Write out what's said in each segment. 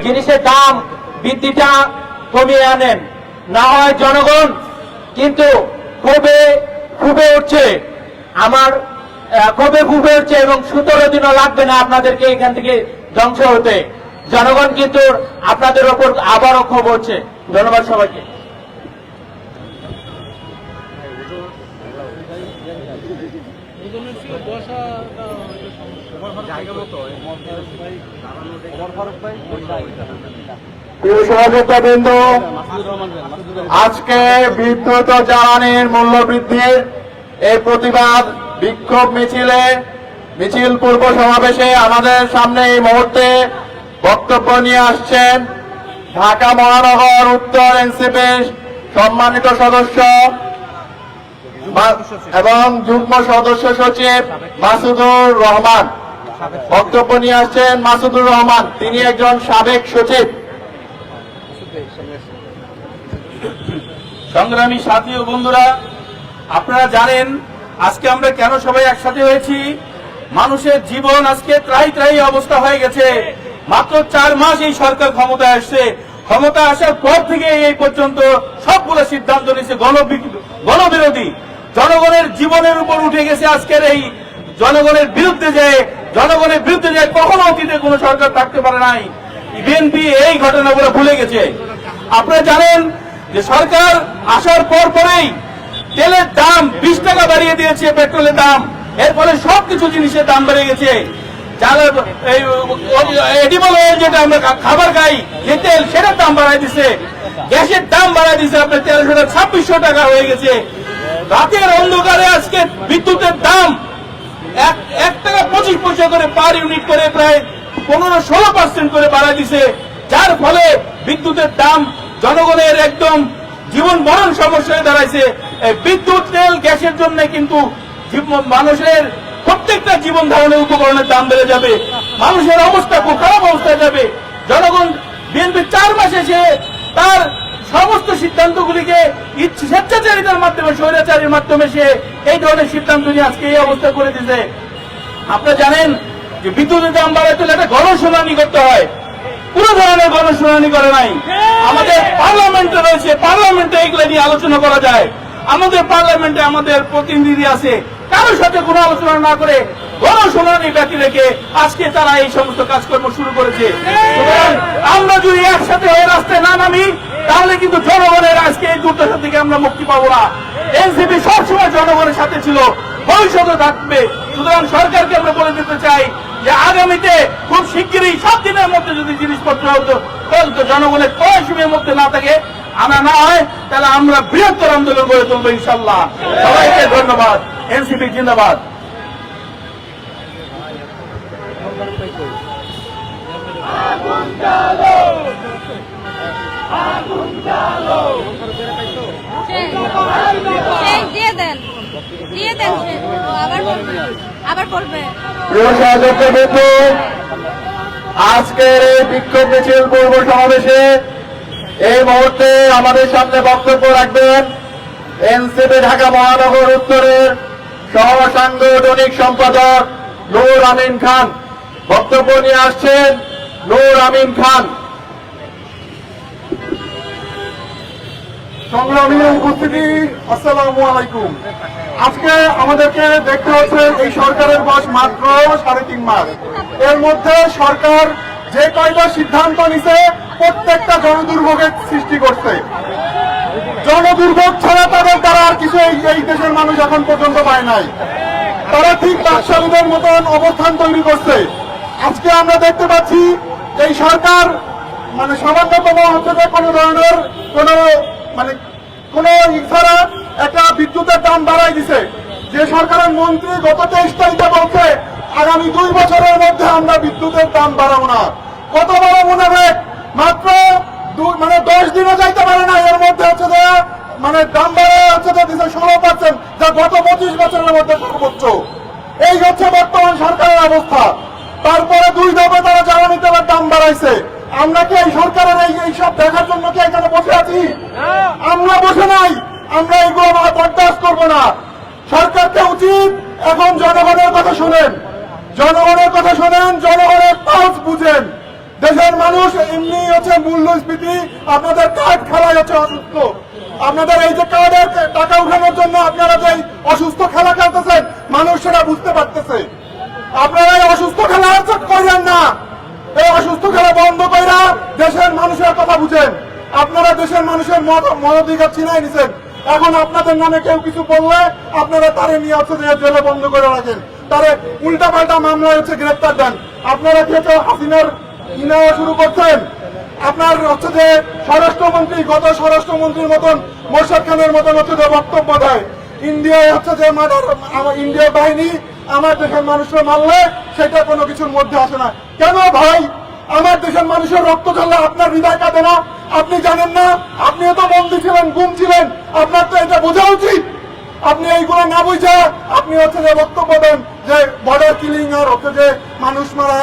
জিনিসের দাম বৃদ্ধিটা কমিয়ে আনেন, না হয় জনগণ কিন্তু খুবে উঠছে। আমার খুবে উঠছে এবং 17 দিনও লাগবে না আপনাদেরকে এখান থেকে ধ্বংস হতে। জনগণ কিন্তু আপনাদের ওপর আবারও ক্ষোভ হচ্ছে। ধন্যবাদ সবাইকে। প্রিয় সহযোগিতাবৃন্দ, আজকে বিদ্যুৎ ও জ্বালানির মূল্য বৃদ্ধির এই প্রতিবাদ বিক্ষোভ মিছিল পূর্ব সমাবেশে আমাদের সামনে এই মুহূর্তে বক্তব্য নিয়ে আসছেন ঢাকা মহানগর উত্তর এনসিপির সম্মানিত সদস্য এবং যুগ্ম সদস্য সচিব মাসুদুর রহমান। বক্তব্য নিয়ে আসছেন মাসুদুর রহমান, তিনি একজন সাবেক সচিব। সংগ্রামী সাথী ও বন্ধুরা, আপনারা জানেন আজকে আমরা কেন সবাই একসাথে হয়েছি। মানুষের জীবন আজকে ত্রাহি অবস্থা হয়ে গেছে। মাত্র 4 মাস এই সরকার ক্ষমতায় আসছে। ক্ষমতা আসার পর থেকে এই পর্যন্ত সবগুলো সিদ্ধান্ত নিয়েছে গণবিরোধী। জনগণের জীবনের উপর উঠে গেছে আজকের এই জনগণের বিরুদ্ধে যে কখনো অতীতে কোন সরকার থাকতে পারে নাই। বিএনপি এই ঘটনাগুলো ভুলে গেছে। আপনারা জানেন যে সরকার আসার পরেই তেলের দাম 20 টাকা বাড়িয়ে দিয়েছে, পেট্রোলের দাম, এর ফলে সবকিছু জিনিসের দাম বেড়ে গেছে। এডিবল অয়েল যেটা আমরা খাবার খাই, যে তেল, সেটার দাম বাড়াই দিছে। গ্যাসের দাম বাড়াই দিছে, আপনার 1300-2600 টাকা হয়ে গেছে। রাতের অন্ধকারে আজকে বিদ্যুতের দাম 1 টাকা 25 পয়সা করে পার ইউনিট করে প্রায় 15-16% করে বাড়াই দিছে। যার ফলে বিদ্যুতের দাম জনগণের একদম জীবন মরণ সমস্যায় দাঁড়াইছে। বিদ্যুৎ, তেল, গ্যাসের জন্য কিন্তু মানুষের প্রত্যেকটা জীবন ধারণের উপকরণের দাম বেড়ে যাবে। মানুষের অবস্থা খুব খারাপ অবস্থায় যাবে। জনগণ বিএনপি 4 মাসে সে তার সমস্ত সিদ্ধান্তগুলিকে স্বেচ্ছাচারিতার মাধ্যমে, স্বৈরাচারীর মাধ্যমে সে এই ধরনের সিদ্ধান্ত নিয়ে আজকে এই অবস্থা করে দিয়েছে। আপনারা জানেন যে বিদ্যুতের দাম বাড়াইতে হলে একটা গণশুনানি করতে হয়। কোন ধরনের গণশুনানি করে নাই। আমাদের পার্লামেন্টে রয়েছে, পার্লামেন্টে এগুলো নিয়ে আলোচনা করা যায়। আমাদের পার্লামেন্টে আমাদের প্রতিনিধি আছে, কারোর সাথে কোনো আলোচনা না করে গণশুনানি ব্যতি রেখে আজকে তারা এই সমস্ত কাজকর্ম শুরু করেছে। আমরা যদি একসাথে হয়ে রাস্তায় না নামি, তাহলে কিন্তু জনগণের আজকে এই দুর্দশা থেকে আমরা মুক্তি পাবো না। এনসিপি সবসময় জনগণের সাথে ছিল, ভবিষ্যতে থাকবে। সুতরাং সরকারকে আমরা বলে দিতে চাই যে আগামীতে খুব শিগগিরই 7 দিনের মধ্যে যদি জিনিসপত্র হতো জনগণের সময়ের মধ্যে না থাকে, আনা না হয়, তাহলে আমরা বৃহত্তর আন্দোলন গড়ে তুলবো ইনশাল্লাহ। সবাইকে ধন্যবাদ। এনসিপি জিন্দাবাদ। আজকের এই বিক্ষোভ মিছিল পূর্ব সমাবেশে এই মুহূর্তে আমাদের সামনে বক্তব্য রাখবেন এনসিপি ঢাকা মহানগর উত্তরের সহ সাংগঠনিক সম্পাদক নূর আমিন খান। বক্তব্য নিয়ে আসছেন নূর আমিন খান। সংগ্রামী উপস্থিতি, আসসালামু আলাইকুম। আজকে আমাদেরকে দেখতে হচ্ছে এই সরকারের বয়স মাত্র 3.5 মাস। এর মধ্যে সরকার যে কয়টা সিদ্ধান্ত নিছে প্রত্যেকটা জনদুর্ভোগের সৃষ্টি করছে। জনদুর্ভোগ ছাড়া তাদের দ্বারা আর কিছু এই দেশের মানুষ এখন পর্যন্ত পায় নাই। তারা ঠিক বাকশালীদের মতন অবস্থান তৈরি করছে। আজকে আমরা দেখতে পাচ্ছি এই সরকার সামান্যতম অঞ্চলে কোনো ধরনের কোন ছাড়া একটা বিদ্যুতের দাম বাড়াই দিছে। যে সরকারের মন্ত্রী গত 23 তারিখে বলছে আগামী 2 বছরের মধ্যে আমরা বিদ্যুতের দাম বাড়াবো না। কত বড় মুনাফেক! মাত্র 10 দিনও যাইতে পারে না, এর মধ্যে হচ্ছে যে দাম বাড়া হচ্ছে যে দিচ্ছে 16%, যা গত 25 বছরের মধ্যে সর্বোচ্চ। এই হচ্ছে বর্তমান সরকারের অবস্থা। তারপরে 2 ধাপে তারা জ্বালানি তেলের দাম বাড়াইছে। আমরা কি এই সরকারের এইসব দেখার জন্য কি এখানে বসে আছি? আমরা বসে নাই। আমরা এগুলো বরদাস্ত করবো না। সরকারকে উচিত এখন জনগণের কথা শোনেন, জনগণের কথা শোনেন, জনগণের পালস বুঝেন। দেশের মানুষ এমনি হচ্ছে মূল্যস্ফীতি, আপনাদের কার্ড খেলায় হচ্ছে অসুস্থ। আপনাদের এই যে কার্ডের টাকা উঠানোর জন্য আপনারা যে অসুস্থ খেলা খেলতেছেন, মানুষ সেটা বুঝতে পারতেছে। আপনারা এই অসুস্থ খেলা হচ্ছে করেন না, এই অসুস্থ খেলা বন্ধ কইরা দেশের মানুষের কথা বুঝেন। আপনারা দেশের মানুষের মতাধিকার ছিনাই নিছেন। এখন আপনাদের নামে কেউ কিছু বললে আপনারা তারে নিয়ে হচ্ছে যে জেলে বন্ধ করে রাখেন, তারে উল্টা পাল্টা মামলায় হচ্ছে গ্রেপ্তার দেন। আপনারা কি কেউ হাসিনার ইনাও শুরু করছেন? আপনার হচ্ছে যে স্বরাষ্ট্রমন্ত্রী গত স্বরাষ্ট্রমন্ত্রীর মতন মোরশেদ খানের মতন হচ্ছে যে বক্তব্য দেয়, ইন্ডিয়ায় হচ্ছে যে ইন্ডিয়া বাহিনী আমার দেশের মানুষের মারলে সেটা কোনো কিছুর মধ্যে আসে না। কেন ভাই? আমার দেশের মানুষের রক্ত ঝরলে আপনার হৃদয় কাঁদে না? আপনি জানেন না? আপনিও তো বন্দী ছিলেন, গুম ছিলেন, আপনার তো এটা বোঝা উচিত। আপনি এইগুলো না বুঝা আপনি হচ্ছে যে বক্তব্য দেন যে বর্ডার কিলিং আর হচ্ছে যে মানুষ মারা,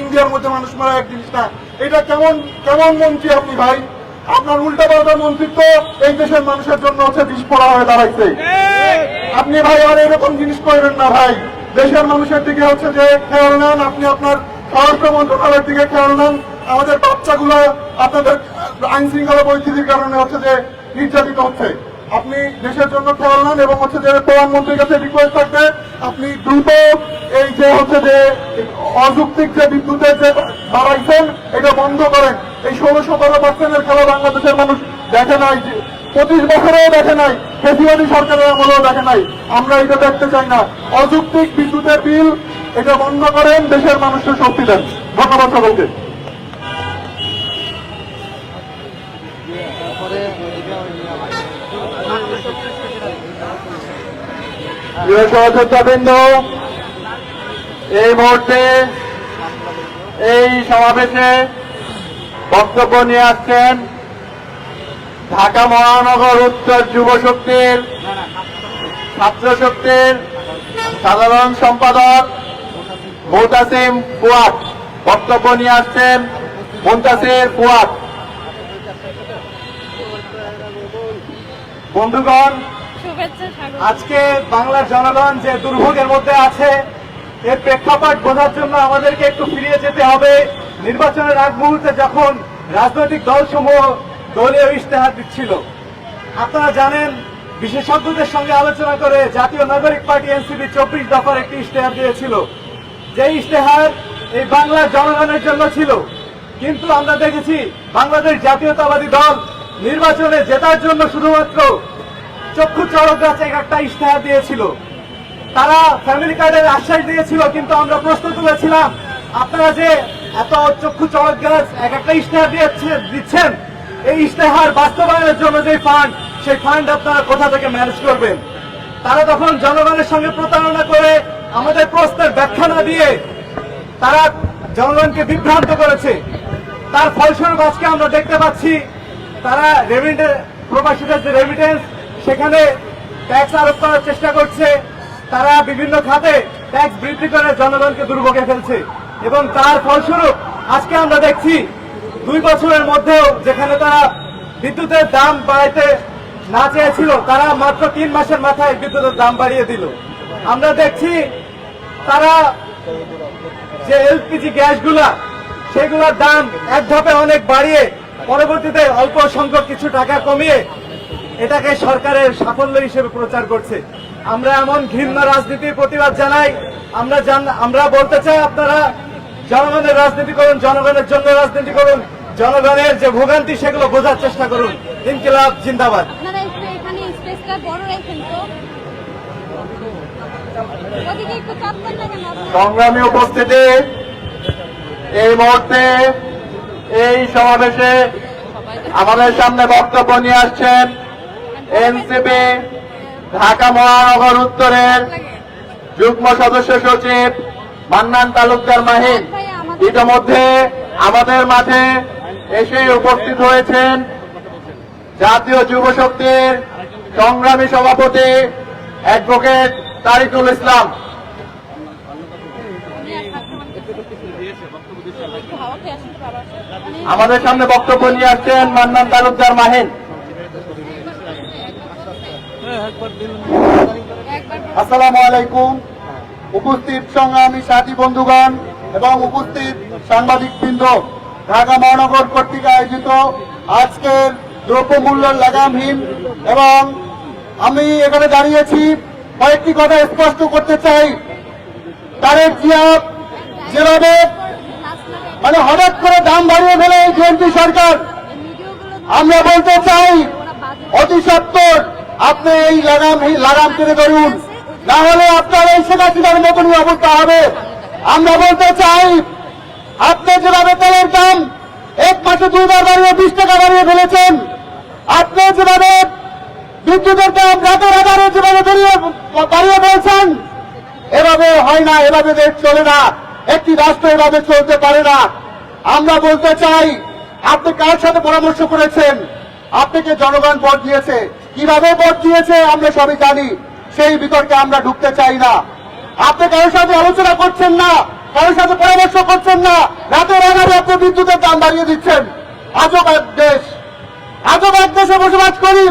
ইন্ডিয়ার মধ্যে মানুষ মারা এক জিনিস না। এটা কেমন কেমন মন্ত্রী আপনি ভাই? আপনার উল্টা পাল্টা মন্ত্রিত্ব এই দেশের মানুষের জন্য হচ্ছে বিস্ফোরা হয়ে দাঁড়াইছে। আপনি ভাই আর এরকম জিনিস করবেন না ভাই। দেশের মানুষের দিকে হচ্ছে যে খেয়াল নেন, আপনি আপনার স্বরাষ্ট্র মন্ত্রণালয়ের দিকে খেয়াল নেন। আমাদের বাচ্চাগুলো আপনাদের আইন শৃঙ্খলা পরিস্থিতির কারণে হচ্ছে যে নির্যাতিত হচ্ছে। আপনি দেশের জন্য খেয়াল নেন এবং হচ্ছে যে প্রধানমন্ত্রীর কাছে রিকোয়েস্ট থাকবে আপনি দ্রুত এই যে হচ্ছে যে অযৌক্তিক যে বিদ্যুতের যে বাড়াইছেন এটা বন্ধ করেন। এই 16-17% খেলা বাংলাদেশের মানুষ দেখে নাই, 25 বছরেও দেখে নাই, ফেসিবাদী সরকারের আমলেও দেখে নাই। আমরা এটা দেখতে চাই না। অযৌক্তিক বিদ্যুতের বিল এটা বন্ধ করেন, দেশের মানুষকে শক্তি দেন। ধন্যবাদ সকলকে। প্রিয় সহযোদ্ধাবৃন্দ, এই মুহূর্তে এই সমাবেশে বক্তব্য নিয়ে আসছেন ঢাকা মহানগর উত্তর যুব শক্তির ছাত্র শক্তির সাধারণ সম্পাদক মুনতাসিম ফুয়াদ। বক্তব্য নিয়ে আসছেন মুনতাসির ফুয়াদ। বন্ধুগণ, আজকে বাংলার জনগণ যে দুর্ভোগের মধ্যে আছে এর প্রেক্ষাপট বোঝার জন্য আমাদেরকে একটু ফিরিয়ে যেতে হবে নির্বাচনের আগ মুহূর্তে, যখন রাজনৈতিক দলসমূহ দলীয় ইশতেহার দিচ্ছিল। আপনারা জানেন, বিশেষজ্ঞদের সঙ্গে আলোচনা করে জাতীয় নাগরিক পার্টি এনসিপি 24 দফার একটি ইশতেহার দিয়েছিল। যে ইশতেহার এই বাংলার জনগণের জন্য ছিল, কিন্তু আমরা দেখেছি বাংলাদেশ জাতীয়তাবাদী দল নির্বাচনে জেতার জন্য শুধুমাত্র চক্ষু চড়ক গাছ একটা ইশতেহার দিয়েছিল। তারা ফ্যামিলি কার্ডের আশ্বাস দিয়েছিল, কিন্তু আমরা প্রশ্ন তুলেছিলাম আপনারা যে এত চক্ষু চড়ক গাছ একটা ইশতেহার দিচ্ছেন, এই ইশতেহার বাস্তবায়নের জন্য যে ফান্ড, সেই ফান্ড আপনারা কোথা থেকে ম্যানেজ করবেন? তারা তখন জনগণের সঙ্গে প্রতারণা করে আমাদের প্রশ্নের ব্যাখ্যা না দিয়ে তারা জনগণকে বিভ্রান্ত করেছে। তার ফলস্বরূপ আজকে আমরা দেখতে পাচ্ছি তারা প্রবাসীদের যে রেমিটেন্স, সেখানে ট্যাক্স আরোপ করার চেষ্টা করছে। তারা বিভিন্ন খাতে ট্যাক্স বৃদ্ধি করে জনগণকে দুর্ভোগে ফেলছে এবং তার ফলস্বরূপ আজকে আমরা দেখছি 2 বছরের মধ্যেও যেখানে তারা বিদ্যুতের দাম বাড়াইতে না চেয়েছিল, তারা মাত্র 3 মাসের মাথায় বিদ্যুতের দাম বাড়িয়ে দিল। আমরা দেখছি তারা যে এলপিজি গ্যাসগুলা, সেগুলোর দাম এক ধাপে অনেক বাড়িয়ে পরবর্তীতে অল্প সংখ্যক কিছু টাকা কমিয়ে এটাকে সরকারের সাফল্য হিসেবে প্রচার করছে। আমরা এমন ঘৃণ্য রাজনীতির প্রতিবাদ জানাই। আমরা বলতে চাই আপনারা জনগণের রাজনীতি করুন, জনগণের জন্য রাজনীতি করুন, জনগণের যে ভোগান্তি সেগুলো বোঝার চেষ্টা করুন। ইনকিলাব জিন্দাবাদ। সংগ্রামী উপস্থিতি, এই মুহূর্তে এই সমাবেশে আমাদের সামনে বক্তব্য নিয়ে আসছেন এনসিপি ঢাকা মহানগর উত্তরের যুগ্ম সদস্য সচিব মান্নান তালুকদার মাহিন। ইতিমধ্যে আমাদের মাঝে এসে উপস্থিত হয়েছেন জাতীয় যুব শক্তির সংগ্রামী সভাপতি অ্যাডভোকেট তারিকুল ইসলাম। আমাদের সামনে বক্তব্য নিয়ে আসছেন মান্নান তালুকদার মাহিন। আসসালামু আলাইকুম। উপস্থিত সংগ্রামী সাথী বন্ধুগণ এবং উপস্থিত সাংবাদিকবৃন্দ, ঢাকা মহানগর কর্তৃক আয়োজিত আজকের দ্রব্যমূল্য লাগামহীন, এবং আমি এখানে দাঁড়িয়েছি কয়েকটি কথা স্পষ্ট করতে চাই। তারেক জিয়া যেভাবে হঠাৎ করে দাম বাড়িয়ে ফেলে এই বিএনপি সরকার, আমরা বলতে চাই অতি সত্বর আপনি এই লাগাম টেনে ধরুন, না হলে আপনার এই শেখ হাসিনার মতনই অবস্থা হবে। আমরা বলতে চাই আপনি যেভাবে তেলের দাম এক মাসে 2 বার বাড়িয়ে 20 টাকা বাড়িয়ে ফেলেছেন, আপনি যেভাবে বিদ্যুতের দাম রাতের আধারে যেভাবে বাড়িয়ে ফেলছেন, এভাবে হয় না, এভাবে দেশ চলে না, একটি রাষ্ট্র এভাবে চলতে পারে না। আমরা বলতে চাই আপনি কার সাথে পরামর্শ করেছেন? আপনাকে জনগণ ভোট দিয়েছে, কিভাবে ভোট দিয়েছে আমরা সবই জানি, সেই বিতর্কে আমরা ঢুকতে চাই না। আপনি কারোর সাথে আলোচনা করছেন না, কারোর সাথে পরামর্শ করছেন না, রাতের আধারে আপনি বিদ্যুতের দাম বাড়িয়ে দিচ্ছেন। আজব এক দেশ, আজব এক দেশে বসবাস করি।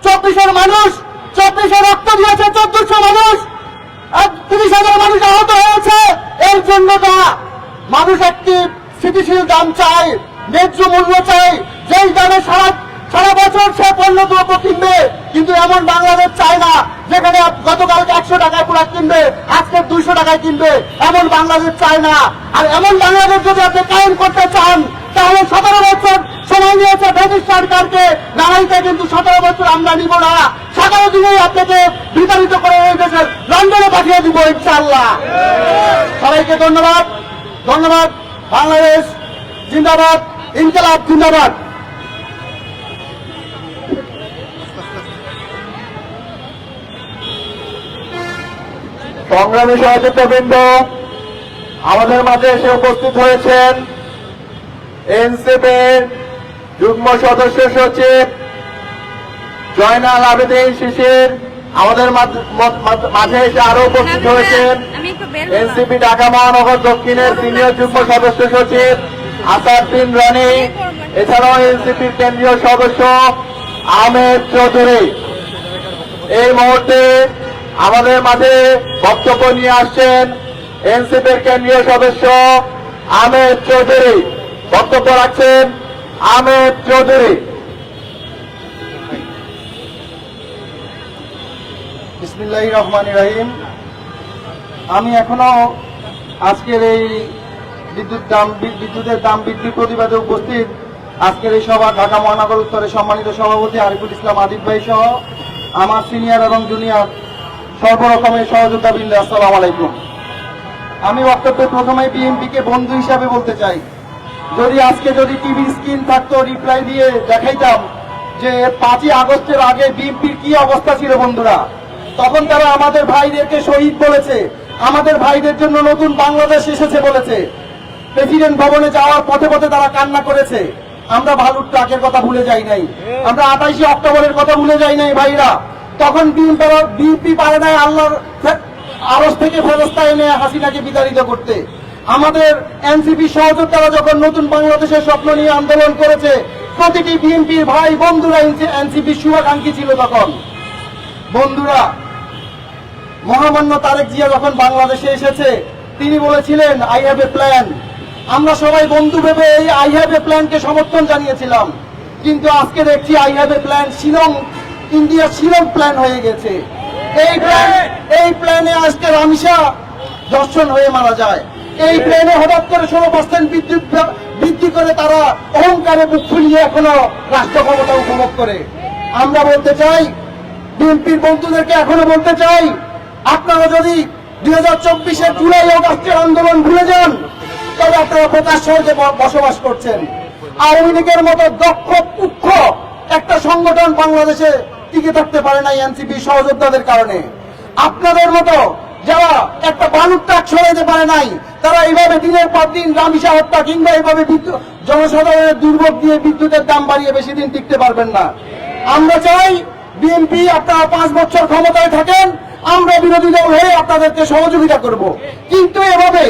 24,000 মানুষ, 24 রক্ত দিয়েছে, 1400 মানুষ, 30,000 মানুষ আহত হয়েছে। এর জন্য মানুষ একটি স্থিতিশীল দাম চায়, ন্যায্য মূল্য চাই, যেই দামে সারা বছর সে পণ্য দ্রব্য কিনবে। কিন্তু এমন বাংলাদেশ চায় না যেখানে গতকালকে 100 টাকায় পুরা কিনবে, আজকে 200 টাকায় কিনবে, এমন বাংলাদেশ চায় না। আর এমন বাংলাদেশ যদি আপনি কায়েম করতে চান, তাহলে 17 বছর সময় নিয়েছে ব্রিটিশ সরকারকে দাঁড়াইতে, কিন্তু 17 বছর আমরা নিব না। 17 দিনেই আপনাকে বিতাড়িত করে এই দেশের লন্ডনে পাঠিয়ে দিব ইনশাআল্লাহ। সবাইকে ধন্যবাদ, ধন্যবাদ। বাংলাদেশ জিন্দাবাদ, ইনকিলাব জিন্দাবাদ। সংগ্রামী সহযোগিতাবৃন্দ, আমাদের মাঝে এসে উপস্থিত হয়েছেন এনসিপির যুগ্ম সদস্য সচিব জয়নাল আবেদীন শিশির, আমাদের মাঝে এসে আরো উপস্থিত হয়েছেন এনসিপি ঢাকা মহানগর দক্ষিণের সিনিয়র যুগ্ম সদস্য সচিব আসাদুদ্দিন রানী, এছাড়াও এনসিপির কেন্দ্রীয় সদস্য আহমেদ চৌধুরী। এই মুহূর্তে আমাদের মাঝে বক্তব্য নিয়ে আসছেন এনসিপির কেন্দ্রীয় সদস্য আহমেদ চৌধুরী। বক্তব্য রাখছেন আহমেদ চৌধুরী। বিসমিল্লাহির রহমানির রহিম। আমি এখনো আজকের এই বিদ্যুতের দাম বৃদ্ধির প্রতিবাদে উপস্থিত আজকের এই সভা ঢাকা মহানগর উত্তরের সম্মানিত সভাপতি আরিফুল ইসলাম আদিব ভাই সহ আমার সিনিয়র এবং জুনিয়র সর্বরকমের সহযোগিতাবৃন্দ, আসসালামু আলাইকুম। আমি বক্তব্যে প্রথমেই বিএনপিকে বন্ধু হিসাবে বলতে চাই, যদি টিভির স্ক্রিন থাকতো, রিপ্লাই দিয়ে দেখাইতাম যে 5ই আগস্টের আগে বিএনপির কি অবস্থা ছিল বন্ধুরা। তখন তারা আমাদের ভাইদেরকে শহীদ বলেছে, আমাদের ভাইদের জন্য নতুন বাংলাদেশ এসেছে বলেছে। প্রেসিডেন্ট ভবনে যাওয়ার পথে পথে তারা কান্না করেছে। আমরা ভালুর ট্রাকের কথা ভুলে যাই নাই, আমরা 28শে অক্টোবরের কথা ভুলে যাই নাই ভাইরা। তখন বিএনপি পারে নাই আল্লাহর আরশ থেকে ফেরেশতা এনে হাসিনাকে বিতাড়িত করতে। আমাদের এনসিপি সহযোদ্ধারা যখন নতুন বাংলাদেশের স্বপ্ন নিয়ে আন্দোলন করেছে, প্রতিটি বিএনপির ভাই বন্ধুরা এনসিপি শুভাকাঙ্ক্ষী ছিল। তখন বন্ধুরা, মহামান্য তারেক জিয়া যখন বাংলাদেশে এসেছে, তিনি বলেছিলেন আই হ্যাভ এ প্ল্যান। আমরা সবাই বন্ধু ভেবে এই আই হ্যাভ এ প্ল্যানকে সমর্থন জানিয়েছিলাম, কিন্তু আজকে দেখছি I have a plan India Shillong plan হয়ে গেছে। এই প্ল্যানে আজকে রামিসা দর্শন হয়ে মারা যায়। এই প্ল্যানে হঠাৎ করে 16% বিদ্যুৎ বৃদ্ধি করে তারা অহংকারে বুক ফুলিয়ে এখনো রাষ্ট্র ক্ষমতা উপভোগ করে। আমরা বলতে চাই, বিএনপির বন্ধুদেরকে এখনো বলতে চাই, আপনারা যদি 2024-এর জুলাই অগাস্টের আন্দোলন ভুলে যান, তবে আপনারা প্রকাশ্য হয়ে বসবাস করছেন। আওয়ামী লীগের মতো দক্ষ কুখ্য একটা সংগঠন বাংলাদেশে টিকে থাকতে পারে নাই এনসিপি সহযোদ্ধাদের কারণে। আপনাদের মতো যারা একটা বালুর ট্রাক সরাইতে পারে নাই, তারা এইভাবে দিনের পর দিন রামিসা হত্যা কিংবা এইভাবে জনসাধারণের দুর্ভোগ দিয়ে বিদ্যুতের দাম বাড়িয়ে বেশি দিন টিকতে পারবেন না। আমরা চাই বিএনপি আপনারা 5 বছর ক্ষমতায় থাকেন, আমরা বিরোধী দল হয়ে আপনাদেরকে সহযোগিতা করব। কিন্তু এভাবে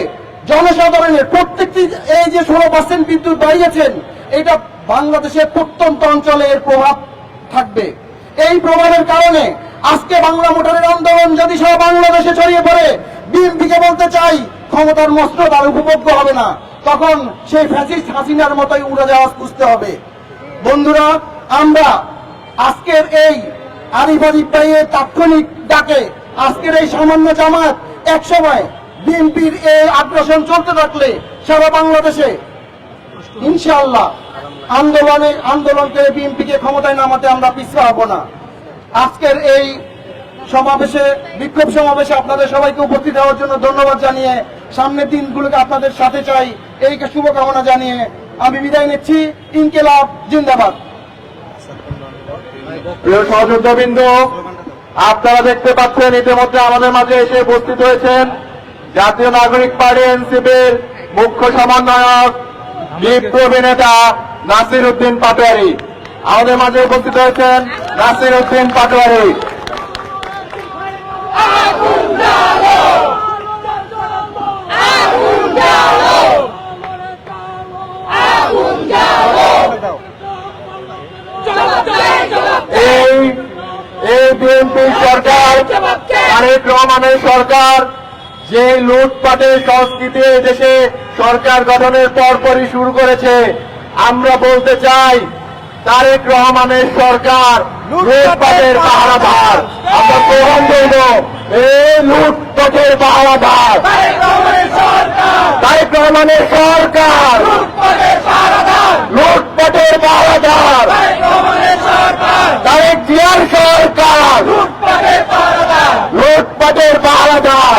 জনসাধারণের প্রত্যেকটি এই যে 16% বিদ্যুৎ বাড়িয়েছেন, এটা বাংলাদেশের প্রত্যন্ত অঞ্চলে এর প্রভাব থাকবে। এই প্রভাবের কারণে আজকে বাংলা মোটরের আন্দোলন যদি সারা বাংলাদেশে ছড়িয়ে পড়ে, বিএনপিকে বলতে চাই ক্ষমতার মসনদ আর উপভোগ্য হবে না। তখন সেই ফ্যাসিস্ট হাসিনার মতোই উড়াজাহাজ খুঁজতে হবে। বন্ধুরা, আমরা আজকের এই আরিফ আরিফ ভাইয়ের তাৎক্ষণিক ডাকে আজকের এই সামান্য জামাত একসময় বিএনপির এই আগ্রাসন চলতে থাকলে সারা বাংলাদেশে ইনশাআল্লাহ আন্দোলনকে বিএনপিকে ক্ষমতায় নামাতে আমরা পিছপা হব না। আজকের এই সমাবেশে, বিক্ষোভ সমাবেশে আপনাদের সবাইকে উপস্থিত হওয়ার জন্য ধন্যবাদ জানিয়ে সামনের দিনগুলোকে আপনাদের সাথে চাই এই শুভকামনা জানিয়ে আমি বিদায় নিচ্ছি। ইনকিলাব জিন্দাবাদ। প্রিয় সহযোদ্ধাবৃন্দ, আপনারা দেখতে পাচ্ছেন ইতিমধ্যে আমাদের মাঝে এসে উপস্থিত হয়েছেন জাতীয় নাগরিক পার্টি এনসিপির মুখ্য সমন্বয়ক বিপ্লবী নেতা নাসির উদ্দিন পাটোয়ারি। আমাদের মাঝে উপস্থিত হয়েছেন নাসির উদ্দিন পাটোয়ারি। এই বিএনপি সরকার, তারেক রহমানের সরকার যে লুটপাটের সংস্কৃতি এই দেশে সরকার গঠনের পরপরই শুরু করেছে, আমরা বলতে চাই তারেক রহমানের সরকার লুটপাটের পাহারাদার। আমরা প্রমাণ করব এই লুটপাটের পাহারাদার তারেক রহমানের সরকার, লুটপাটের পাহারাদার তারেক জিয়ার সরকার, লুটপাটের পাহারাদার।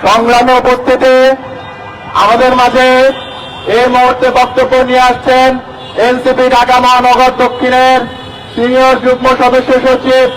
সংগ্রামে উপস্থিতি আমাদের মাঝে এই মুহূর্তে বক্তব্য নিয়ে আসছেন এনসিপি ঢাকা মহানগর দক্ষিণের সিনিয়র যুগ্ম সদস্য সচিব